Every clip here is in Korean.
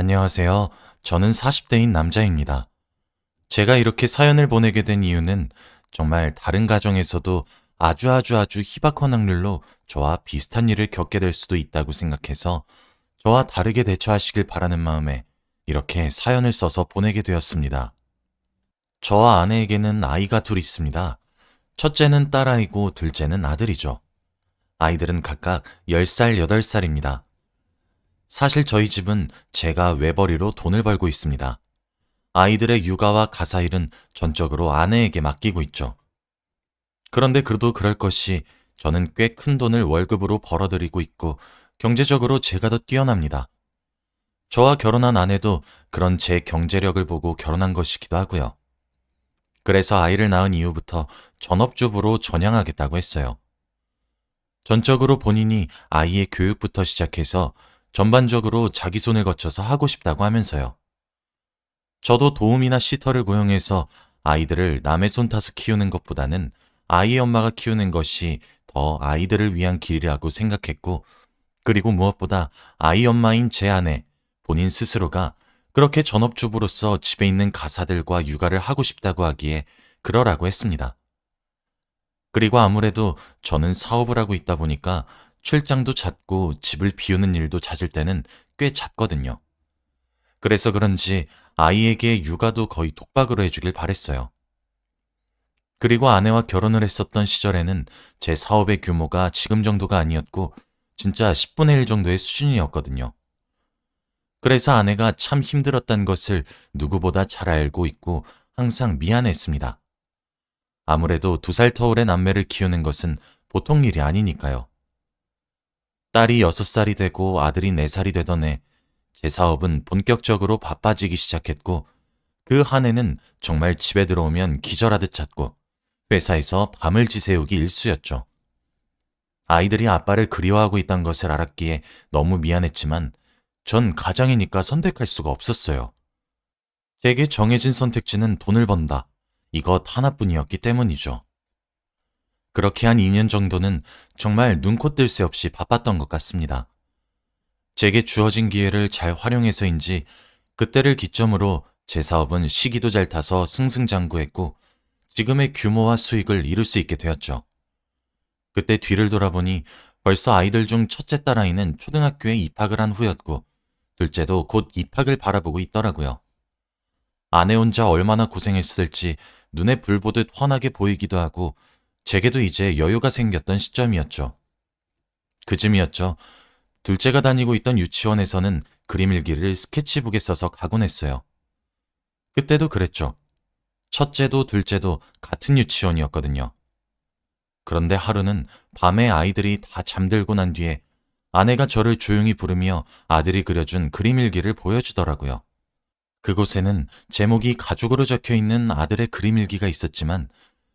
안녕하세요. 저는 40대인 남자입니다. 제가 이렇게 사연을 보내게 된 이유는 정말 다른 가정에서도 아주 희박한 확률로 저와 비슷한 일을 겪게 될 수도 있다고 생각해서 저와 다르게 대처하시길 바라는 마음에 이렇게 사연을 써서 보내게 되었습니다. 저와 아내에게는 아이가 둘 있습니다. 첫째는 딸아이고 둘째는 아들이죠. 아이들은 각각 10살, 8살입니다. 사실 저희 집은 제가 외벌이로 돈을 벌고 있습니다. 아이들의 육아와 가사일은 전적으로 아내에게 맡기고 있죠. 그런데 그래도 그럴 것이 저는 꽤 큰 돈을 월급으로 벌어들이고 있고 경제적으로 제가 더 뛰어납니다. 저와 결혼한 아내도 그런 제 경제력을 보고 결혼한 것이기도 하고요. 그래서 아이를 낳은 이후부터 전업주부로 전향하겠다고 했어요. 전적으로 본인이 아이의 교육부터 시작해서 전반적으로 자기 손을 거쳐서 하고 싶다고 하면서요. 저도 도우미나 시터를 고용해서 아이들을 남의 손 타서 키우는 것보다는 아이의 엄마가 키우는 것이 더 아이들을 위한 길이라고 생각했고, 그리고 무엇보다 아이 엄마인 제 아내, 본인 스스로가 그렇게 전업주부로서 집에 있는 가사들과 육아를 하고 싶다고 하기에 그러라고 했습니다. 그리고 아무래도 저는 사업을 하고 있다 보니까 출장도 잦고 집을 비우는 일도 잦을 때는 꽤 잦거든요. 그래서 그런지 아이에게 육아도 거의 독박으로 해주길 바랬어요. 그리고 아내와 결혼을 했었던 시절에는 제 사업의 규모가 지금 정도가 아니었고 진짜 10분의 1 정도의 수준이었거든요. 그래서 아내가 참 힘들었다는 것을 누구보다 잘 알고 있고 항상 미안했습니다. 아무래도 2살 터울의 남매를 키우는 것은 보통 일이 아니니까요. 딸이 6살이 되고 아들이 4살이 되던 해 제 사업은 본격적으로 바빠지기 시작했고 그 한 해는 정말 집에 들어오면 기절하듯 잤고 회사에서 밤을 지새우기 일쑤였죠. 아이들이 아빠를 그리워하고 있다는 것을 알았기에 너무 미안했지만 전 가장이니까 선택할 수가 없었어요. 제게 정해진 선택지는 돈을 번다. 이것 하나뿐이었기 때문이죠. 그렇게 한 2년 정도는 정말 눈코 뜰 새 없이 바빴던 것 같습니다. 제게 주어진 기회를 잘 활용해서인지 그때를 기점으로 제 사업은 시기도 잘 타서 승승장구했고 지금의 규모와 수익을 이룰 수 있게 되었죠. 그때 뒤를 돌아보니 벌써 아이들 중 첫째 딸아이는 초등학교에 입학을 한 후였고 둘째도 곧 입학을 바라보고 있더라고요. 아내 혼자 얼마나 고생했을지 눈에 불 보듯 환하게 보이기도 하고 제게도 이제 여유가 생겼던 시점이었죠. 그쯤이었죠. 둘째가 다니고 있던 유치원에서는 그림 일기를 스케치북에 써서 가곤 했어요. 그때도 그랬죠. 첫째도 둘째도 같은 유치원이었거든요. 그런데 하루는 밤에 아이들이 다 잠들고 난 뒤에 아내가 저를 조용히 부르며 아들이 그려준 그림 일기를 보여주더라고요. 그곳에는 제목이 가죽으로 적혀 있는 아들의 그림 일기가 있었지만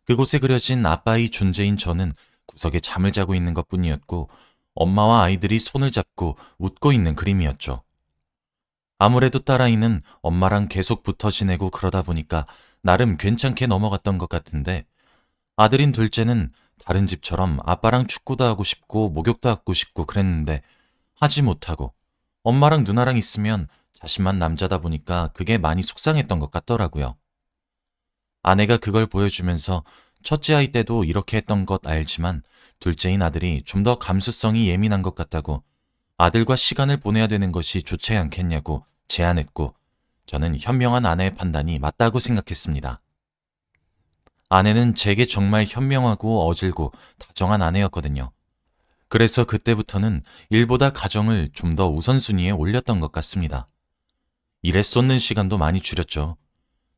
그곳에 그려진 아빠의 존재인 저는 구석에 잠을 자고 있는 것 뿐이었고 엄마와 아이들이 손을 잡고 웃고 있는 그림이었죠. 아무래도 딸아이는 엄마랑 계속 붙어 지내고 그러다 보니까 나름 괜찮게 넘어갔던 것 같은데 아들인 둘째는 다른 집처럼 아빠랑 축구도 하고 싶고 목욕도 하고 싶고 그랬는데 하지 못하고 엄마랑 누나랑 있으면 자신만 남자다 보니까 그게 많이 속상했던 것 같더라고요. 아내가 그걸 보여주면서 첫째 아이 때도 이렇게 했던 것 알지만 둘째인 아들이 좀 더 감수성이 예민한 것 같다고 아들과 시간을 보내야 되는 것이 좋지 않겠냐고 제안했고 저는 현명한 아내의 판단이 맞다고 생각했습니다. 아내는 제게 정말 현명하고 어질고 다정한 아내였거든요. 그래서 그때부터는 일보다 가정을 좀 더 우선순위에 올렸던 것 같습니다. 일에 쏟는 시간도 많이 줄였죠.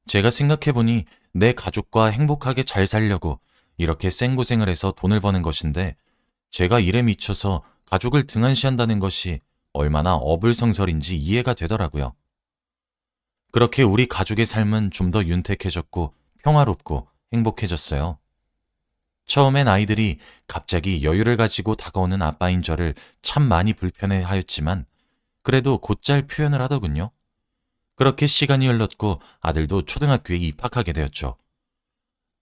제가 생각해보니 내 가족과 행복하게 잘 살려고 이렇게 생고생을 해서 돈을 버는 것인데 제가 일에 미쳐서 가족을 등한시한다는 것이 얼마나 어불성설인지 이해가 되더라고요. 그렇게 우리 가족의 삶은 좀 더 윤택해졌고 평화롭고 행복해졌어요. 처음엔 아이들이 갑자기 여유를 가지고 다가오는 아빠인 저를 참 많이 불편해 하였지만 그래도 곧잘 표현을 하더군요. 그렇게 시간이 흘렀고 아들도 초등학교에 입학하게 되었죠.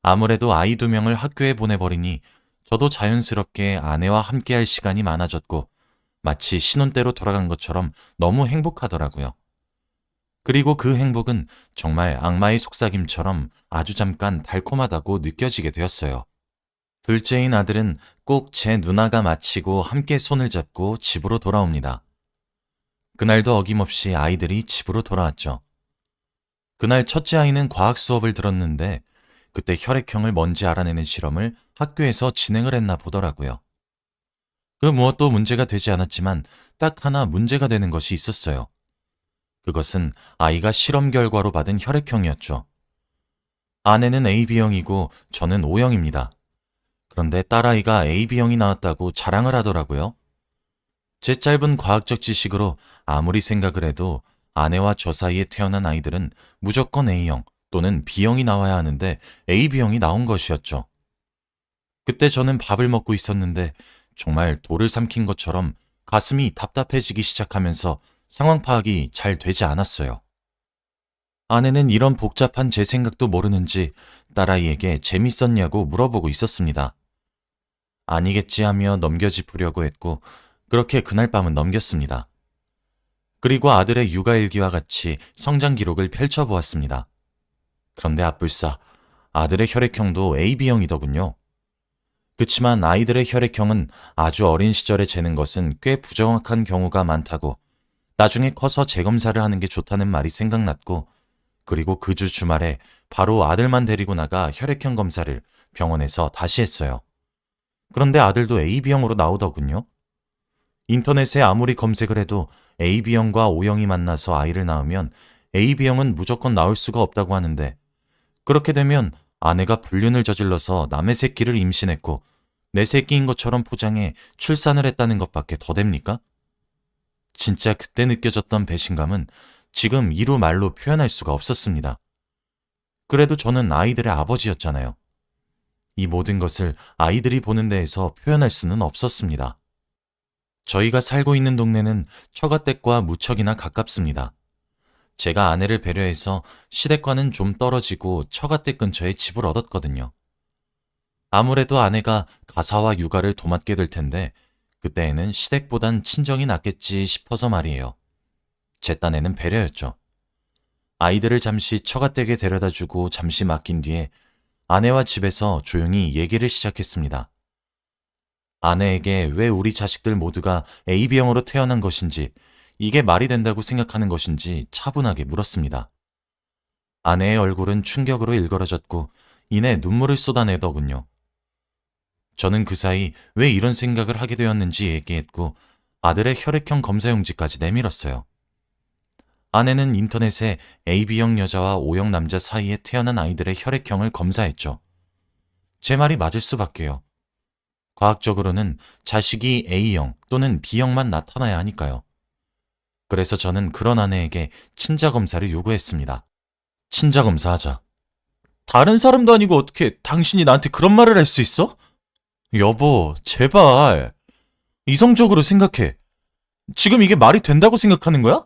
아무래도 아이 2명을 학교에 보내버리니 저도 자연스럽게 아내와 함께할 시간이 많아졌고 마치 신혼 때로 돌아간 것처럼 너무 행복하더라고요. 그리고 그 행복은 정말 악마의 속삭임처럼 아주 잠깐 달콤하다고 느껴지게 되었어요. 둘째인 아들은 꼭 제 누나가 마치고 함께 손을 잡고 집으로 돌아옵니다. 그날도 어김없이 아이들이 집으로 돌아왔죠. 그날 첫째 아이는 과학 수업을 들었는데 그때 혈액형을 뭔지 알아내는 실험을 학교에서 진행을 했나 보더라고요. 그 무엇도 문제가 되지 않았지만 딱 하나 문제가 되는 것이 있었어요. 그것은 아이가 실험 결과로 받은 혈액형이었죠. 아내는 AB형이고 저는 O형입니다. 그런데 딸아이가 AB형이 나왔다고 자랑을 하더라고요. 제 짧은 과학적 지식으로 아무리 생각을 해도 아내와 저 사이에 태어난 아이들은 무조건 A형 또는 B형이 나와야 하는데 AB형이 나온 것이었죠. 그때 저는 밥을 먹고 있었는데 정말 돌을 삼킨 것처럼 가슴이 답답해지기 시작하면서 상황 파악이 잘 되지 않았어요. 아내는 이런 복잡한 제 생각도 모르는지 딸아이에게 재밌었냐고 물어보고 있었습니다. 아니겠지 하며 넘겨짚으려고 했고 그렇게 그날 밤은 넘겼습니다. 그리고 아들의 육아일기와 같이 성장 기록을 펼쳐보았습니다. 그런데 앞불싸 아들의 혈액형도 AB형이더군요. 그치만 아이들의 혈액형은 아주 어린 시절에 재는 것은 꽤 부정확한 경우가 많다고 나중에 커서 재검사를 하는 게 좋다는 말이 생각났고 그리고 그 주 주말에 바로 아들만 데리고 나가 혈액형 검사를 병원에서 다시 했어요. 그런데 아들도 AB형으로 나오더군요. 인터넷에 아무리 검색을 해도 AB형과 O형이 만나서 아이를 낳으면 AB형은 무조건 나올 수가 없다고 하는데 그렇게 되면 아내가 불륜을 저질러서 남의 새끼를 임신했고 내 새끼인 것처럼 포장해 출산을 했다는 것밖에 더 됩니까? 진짜 그때 느껴졌던 배신감은 지금 이루 말로 표현할 수가 없었습니다. 그래도 저는 아이들의 아버지였잖아요. 이 모든 것을 아이들이 보는 데에서 표현할 수는 없었습니다. 저희가 살고 있는 동네는 처가댁과 무척이나 가깝습니다. 제가 아내를 배려해서 시댁과는 좀 떨어지고 처가댁 근처에 집을 얻었거든요. 아무래도 아내가 가사와 육아를 도맡게 될 텐데 그때에는 시댁보단 친정이 낫겠지 싶어서 말이에요. 제 딴에는 배려였죠. 아이들을 잠시 처가댁에 데려다주고 잠시 맡긴 뒤에 아내와 집에서 조용히 얘기를 시작했습니다. 아내에게 왜 우리 자식들 모두가 AB형으로 태어난 것인지 이게 말이 된다고 생각하는 것인지 차분하게 물었습니다. 아내의 얼굴은 충격으로 일그러졌고 이내 눈물을 쏟아내더군요. 저는 그 사이 왜 이런 생각을 하게 되었는지 얘기했고 아들의 혈액형 검사용지까지 내밀었어요. 아내는 인터넷에 AB형 여자와 O형 남자 사이에 태어난 아이들의 혈액형을 검사했죠. 제 말이 맞을 수밖에요. 과학적으로는 자식이 A형 또는 B형만 나타나야 하니까요. 그래서 저는 그런 아내에게 친자검사를 요구했습니다. 친자검사하자. 다른 사람도 아니고 어떻게 당신이 나한테 그런 말을 할 수 있어? 여보, 제발. 이성적으로 생각해. 지금 이게 말이 된다고 생각하는 거야?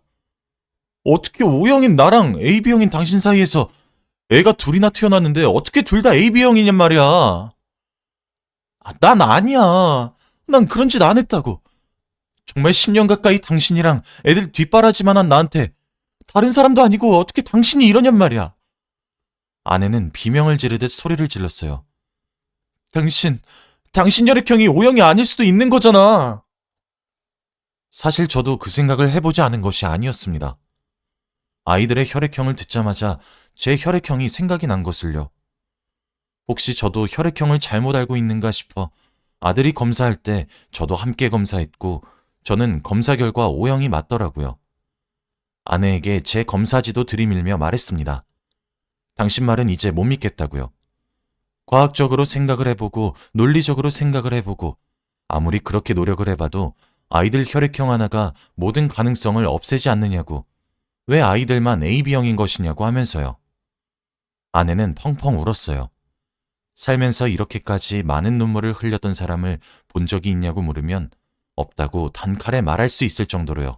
어떻게 O형인 나랑 AB형인 당신 사이에서 애가 둘이나 태어났는데 어떻게 둘 다 AB형이냔 말이야. 난 아니야. 난 그런 짓 안 했다고. 정말 10년 가까이 당신이랑 애들 뒷바라지만 한 나한테 다른 사람도 아니고 어떻게 당신이 이러냔 말이야. 아내는 비명을 지르듯 소리를 질렀어요. 당신 혈액형이 O형이 아닐 수도 있는 거잖아. 사실 저도 그 생각을 해보지 않은 것이 아니었습니다. 아이들의 혈액형을 듣자마자 제 혈액형이 생각이 난 것을요. 혹시 저도 혈액형을 잘못 알고 있는가 싶어 아들이 검사할 때 저도 함께 검사했고 저는 검사 결과 O형이 맞더라고요. 아내에게 제 검사지도 들이밀며 말했습니다. 당신 말은 이제 못 믿겠다고요. 과학적으로 생각을 해보고 논리적으로 생각을 해보고 아무리 그렇게 노력을 해봐도 아이들 혈액형 하나가 모든 가능성을 없애지 않느냐고 왜 아이들만 AB형인 것이냐고 하면서요. 아내는 펑펑 울었어요. 살면서 이렇게까지 많은 눈물을 흘렸던 사람을 본 적이 있냐고 물으면 없다고 단칼에 말할 수 있을 정도로요.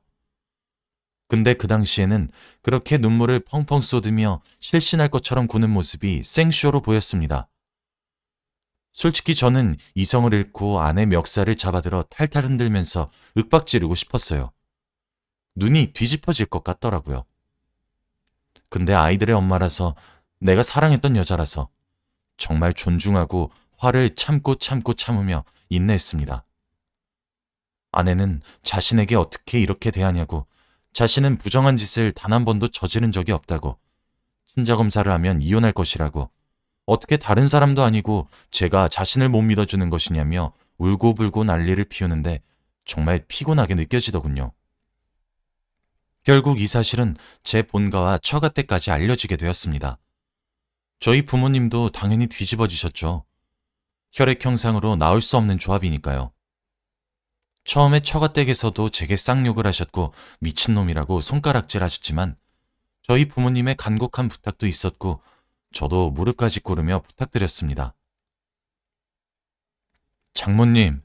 근데 그 당시에는 그렇게 눈물을 펑펑 쏟으며 실신할 것처럼 구는 모습이 생쇼로 보였습니다. 솔직히 저는 이성을 잃고 아내 멱살을 잡아들어 탈탈 흔들면서 윽박 지르고 싶었어요. 눈이 뒤집어질 것 같더라고요. 근데 아이들의 엄마라서, 내가 사랑했던 여자라서 정말 존중하고 화를 참고 참고 참으며 인내했습니다. 아내는 자신에게 어떻게 이렇게 대하냐고, 자신은 부정한 짓을 단 한 번도 저지른 적이 없다고, 친자검사를 하면 이혼할 것이라고, 어떻게 다른 사람도 아니고 제가 자신을 못 믿어주는 것이냐며 울고불고 난리를 피우는데 정말 피곤하게 느껴지더군요. 결국 이 사실은 제 본가와 처가 때까지 알려지게 되었습니다. 저희 부모님도 당연히 뒤집어지셨죠. 혈액 형상으로 나올 수 없는 조합이니까요. 처음에 처가댁에서도 제게 쌍욕을 하셨고 미친놈이라고 손가락질 하셨지만 저희 부모님의 간곡한 부탁도 있었고 저도 무릎까지 꿇으며 부탁드렸습니다. 장모님,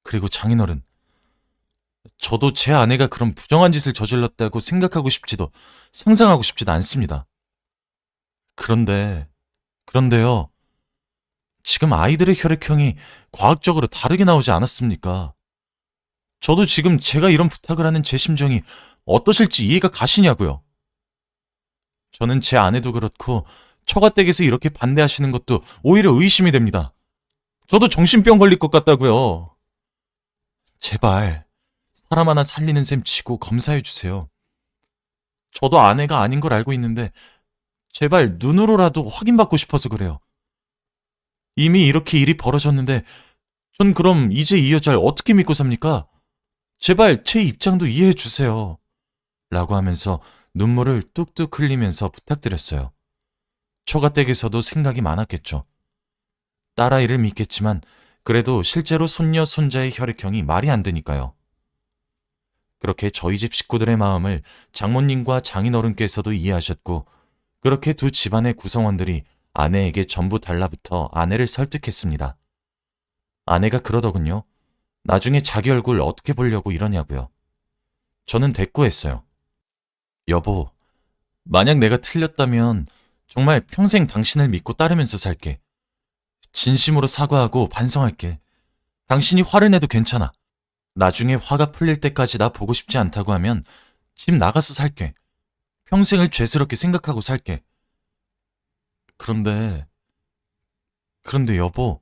그리고 장인어른, 저도 제 아내가 그런 부정한 짓을 저질렀다고 생각하고 싶지도 상상하고 싶지도 않습니다. 그런데요, 지금 아이들의 혈액형이 과학적으로 다르게 나오지 않았습니까? 저도 지금 제가 이런 부탁을 하는 제 심정이 어떠실지 이해가 가시냐고요. 저는 제 아내도 그렇고 처가댁에서 이렇게 반대하시는 것도 오히려 의심이 됩니다. 저도 정신병 걸릴 것 같다고요. 제발 사람 하나 살리는 셈 치고 검사해 주세요. 저도 아내가 아닌 걸 알고 있는데 제발 눈으로라도 확인받고 싶어서 그래요. 이미 이렇게 일이 벌어졌는데 전 그럼 이제 이 여자를 어떻게 믿고 삽니까? 제발 제 입장도 이해해 주세요. 라고 하면서 눈물을 뚝뚝 흘리면서 부탁드렸어요. 처가댁에서도 생각이 많았겠죠. 딸아이를 믿겠지만 그래도 실제로 손녀, 손자의 혈액형이 말이 안 되니까요. 그렇게 저희 집 식구들의 마음을 장모님과 장인어른께서도 이해하셨고 그렇게 두 집안의 구성원들이 아내에게 전부 달라붙어 아내를 설득했습니다. 아내가 그러더군요. 나중에 자기 얼굴 어떻게 보려고 이러냐고요. 저는 대꾸했어요. 여보, 만약 내가 틀렸다면 정말 평생 당신을 믿고 따르면서 살게. 진심으로 사과하고 반성할게. 당신이 화를 내도 괜찮아. 나중에 화가 풀릴 때까지 나 보고 싶지 않다고 하면 집 나가서 살게. 평생을 죄스럽게 생각하고 살게. 그런데 여보,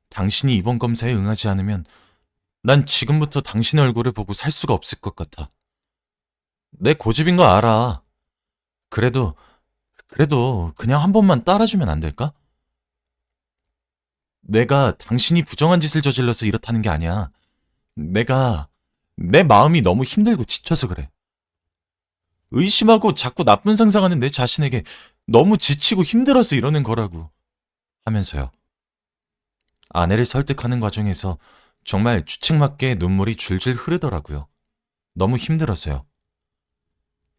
당신이 이번 검사에 응하지 않으면 난 지금부터 당신의 얼굴을 보고 살 수가 없을 것 같아. 내 고집인 거 알아. 그래도 그냥 한 번만 따라주면 안 될까? 내가 당신이 부정한 짓을 저질러서 이렇다는 게 아니야. 내 마음이 너무 힘들고 지쳐서 그래. 의심하고 자꾸 나쁜 상상하는 내 자신에게 너무 지치고 힘들어서 이러는 거라고. 하면서요. 아내를 설득하는 과정에서 정말 주책맞게 눈물이 줄줄 흐르더라고요. 너무 힘들었어요.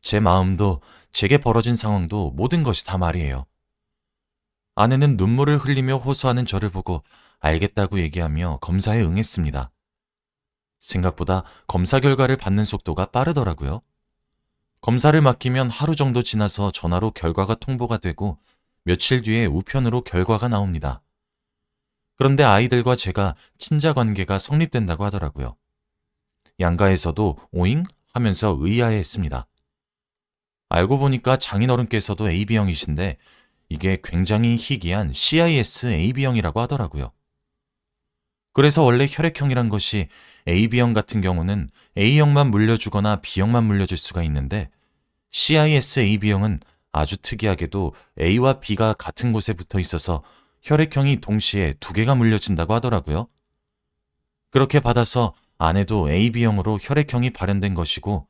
제 마음도 제게 벌어진 상황도 모든 것이 다 말이에요. 아내는 눈물을 흘리며 호소하는 저를 보고 알겠다고 얘기하며 검사에 응했습니다. 생각보다 검사 결과를 받는 속도가 빠르더라고요. 검사를 맡기면 하루 정도 지나서 전화로 결과가 통보가 되고 며칠 뒤에 우편으로 결과가 나옵니다. 그런데 아이들과 제가 친자 관계가 성립된다고 하더라고요. 양가에서도 오잉? 하면서 의아해했습니다. 알고 보니까 장인어른께서도 AB형이신데 이게 굉장히 희귀한 CIS AB형이라고 하더라고요. 그래서 원래 혈액형이란 것이 AB형 같은 경우는 A형만 물려주거나 B형만 물려줄 수가 있는데 CIS AB형은 아주 특이하게도 A와 B가 같은 곳에 붙어 있어서 혈액형이 동시에 두 개가 물려진다고 하더라고요. 그렇게 받아서 아내도 AB형으로 혈액형이 발현된 것이고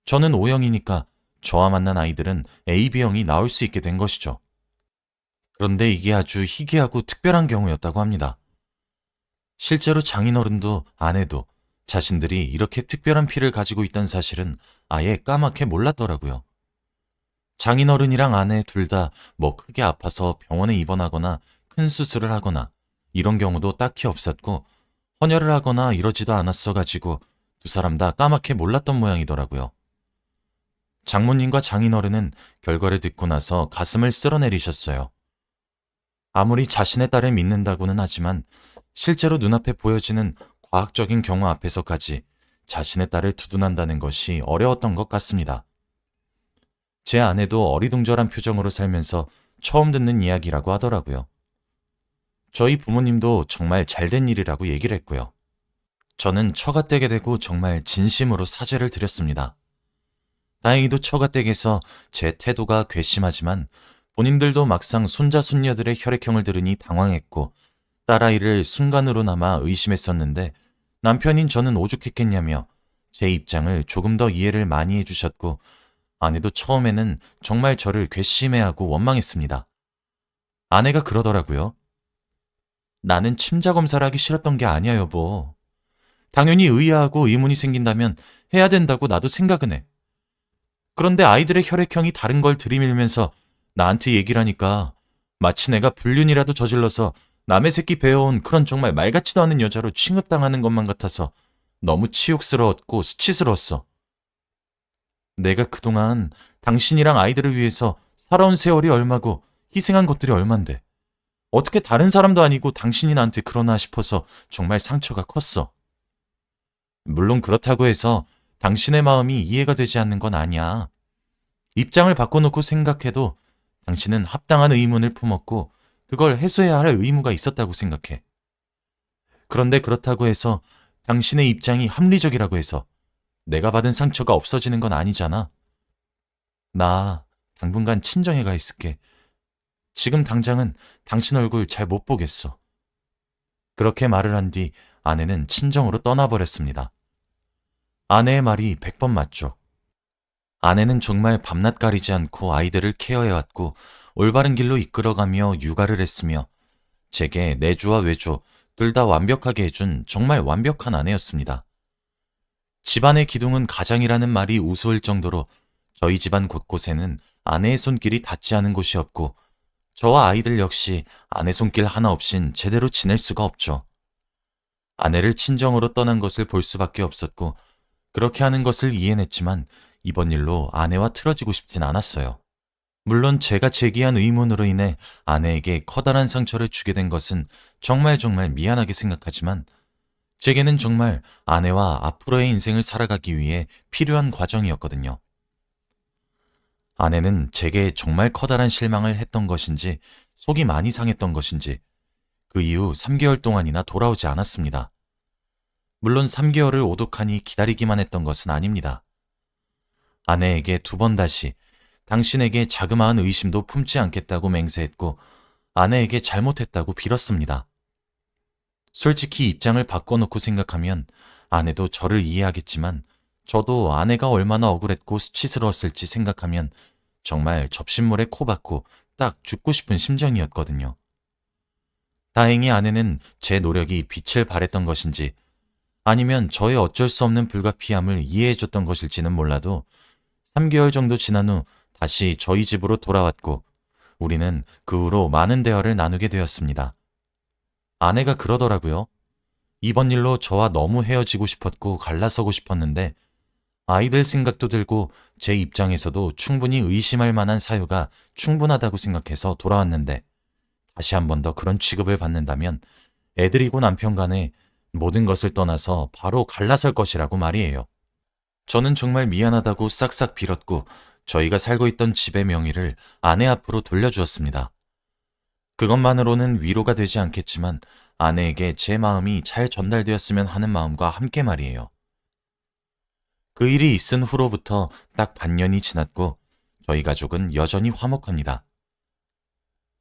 저는 O형이니까 저와 만난 아이들은 AB형이 나올 수 있게 된 것이죠. 그런데 이게 아주 희귀하고 특별한 경우였다고 합니다. 실제로 장인어른도 아내도 자신들이 이렇게 특별한 피를 가지고 있다는 사실은 아예 까맣게 몰랐더라고요. 장인어른이랑 아내 둘 다 뭐 크게 아파서 병원에 입원하거나 큰 수술을 하거나 이런 경우도 딱히 없었고 헌혈을 하거나 이러지도 않았어가지고 두 사람 다 까맣게 몰랐던 모양이더라고요. 장모님과 장인어른은 결과를 듣고 나서 가슴을 쓸어내리셨어요. 아무리 자신의 딸을 믿는다고는 하지만 실제로 눈앞에 보여지는 과학적인 경우 앞에서까지 자신의 딸을 두둔한다는 것이 어려웠던 것 같습니다. 제 아내도 어리둥절한 표정으로 살면서 처음 듣는 이야기라고 하더라고요. 저희 부모님도 정말 잘된 일이라고 얘기를 했고요. 저는 처가 댁에 대고 정말 진심으로 사죄를 드렸습니다. 다행히도 처가 댁에서 제 태도가 괘씸하지만 본인들도 막상 손자 손녀들의 혈액형을 들으니 당황했고 딸아이를 순간으로나마 의심했었는데 남편인 저는 오죽했겠냐며 제 입장을 조금 더 이해를 많이 해주셨고 아내도 처음에는 정말 저를 괘씸해하고 원망했습니다. 아내가 그러더라고요. 나는 침자 검사를 하기 싫었던 게 아니야, 여보. 당연히 의아하고 의문이 생긴다면 해야 된다고 나도 생각은 해. 그런데 아이들의 혈액형이 다른 걸 들이밀면서 나한테 얘기를 하니까 마치 내가 불륜이라도 저질러서 남의 새끼 배워온 그런 정말 말 같지도 않은 여자로 취급당하는 것만 같아서 너무 치욕스러웠고 수치스러웠어. 내가 그동안 당신이랑 아이들을 위해서 살아온 세월이 얼마고 희생한 것들이 얼만데 어떻게 다른 사람도 아니고 당신이 나한테 그러나 싶어서 정말 상처가 컸어. 물론 그렇다고 해서 당신의 마음이 이해가 되지 않는 건 아니야. 입장을 바꿔놓고 생각해도 당신은 합당한 의문을 품었고 그걸 해소해야 할 의무가 있었다고 생각해. 그런데 그렇다고 해서 당신의 입장이 합리적이라고 해서 내가 받은 상처가 없어지는 건 아니잖아. 나 당분간 친정에 가 있을게. 지금 당장은 당신 얼굴 잘 못 보겠어. 그렇게 말을 한 뒤 아내는 친정으로 떠나버렸습니다. 아내의 말이 100번 맞죠. 아내는 정말 밤낮 가리지 않고 아이들을 케어해왔고 올바른 길로 이끌어가며 육아를 했으며 제게 내조와 외조 둘 다 완벽하게 해준 정말 완벽한 아내였습니다. 집안의 기둥은 가장이라는 말이 우스울 정도로 저희 집안 곳곳에는 아내의 손길이 닿지 않은 곳이 없고 저와 아이들 역시 아내 손길 하나 없인 제대로 지낼 수가 없죠. 아내를 친정으로 떠난 것을 볼 수밖에 없었고 그렇게 하는 것을 이해했지만 이번 일로 아내와 틀어지고 싶진 않았어요. 물론 제가 제기한 의문으로 인해 아내에게 커다란 상처를 주게 된 것은 정말 미안하게 생각하지만 제게는 정말 아내와 앞으로의 인생을 살아가기 위해 필요한 과정이었거든요. 아내는 제게 정말 커다란 실망을 했던 것인지 속이 많이 상했던 것인지 그 이후 3개월 동안이나 돌아오지 않았습니다. 물론 3개월을 오독하니 기다리기만 했던 것은 아닙니다. 아내에게 2번 다시 당신에게 자그마한 의심도 품지 않겠다고 맹세했고 아내에게 잘못했다고 빌었습니다. 솔직히 입장을 바꿔놓고 생각하면 아내도 저를 이해하겠지만 저도 아내가 얼마나 억울했고 수치스러웠을지 생각하면 정말 접신물에 코 박고 딱 죽고 싶은 심정이었거든요. 다행히 아내는 제 노력이 빛을 발했던 것인지 아니면 저의 어쩔 수 없는 불가피함을 이해해줬던 것일지는 몰라도 3개월 정도 지난 후 다시 저희 집으로 돌아왔고 우리는 그 후로 많은 대화를 나누게 되었습니다. 아내가 그러더라고요. 이번 일로 저와 너무 헤어지고 싶었고 갈라서고 싶었는데 아이들 생각도 들고 제 입장에서도 충분히 의심할 만한 사유가 충분하다고 생각해서 돌아왔는데 다시 한 번 더 그런 취급을 받는다면 애들이고 남편 간에 모든 것을 떠나서 바로 갈라설 것이라고 말이에요. 저는 정말 미안하다고 싹싹 빌었고 저희가 살고 있던 집의 명의를 아내 앞으로 돌려주었습니다. 그것만으로는 위로가 되지 않겠지만 아내에게 제 마음이 잘 전달되었으면 하는 마음과 함께 말이에요. 그 일이 있은 후로부터 딱 반년이 지났고 저희 가족은 여전히 화목합니다.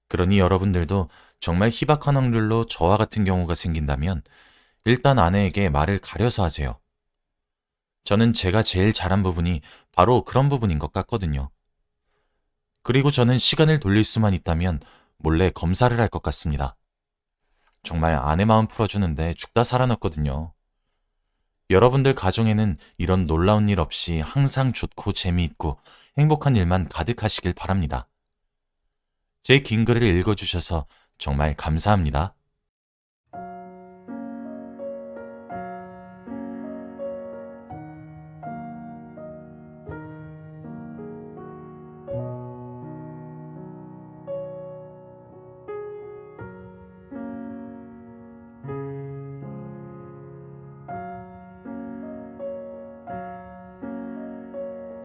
그러니 여러분들도 정말 희박한 확률로 저와 같은 경우가 생긴다면 일단 아내에게 말을 가려서 하세요. 저는 제가 제일 잘한 부분이 바로 그런 부분인 것 같거든요. 그리고 저는 시간을 돌릴 수만 있다면 몰래 검사를 할 것 같습니다. 정말 아내 마음 풀어주는데 죽다 살아났거든요. 여러분들 가정에는 이런 놀라운 일 없이 항상 좋고 재미있고 행복한 일만 가득하시길 바랍니다. 제 긴 글을 읽어주셔서 정말 감사합니다.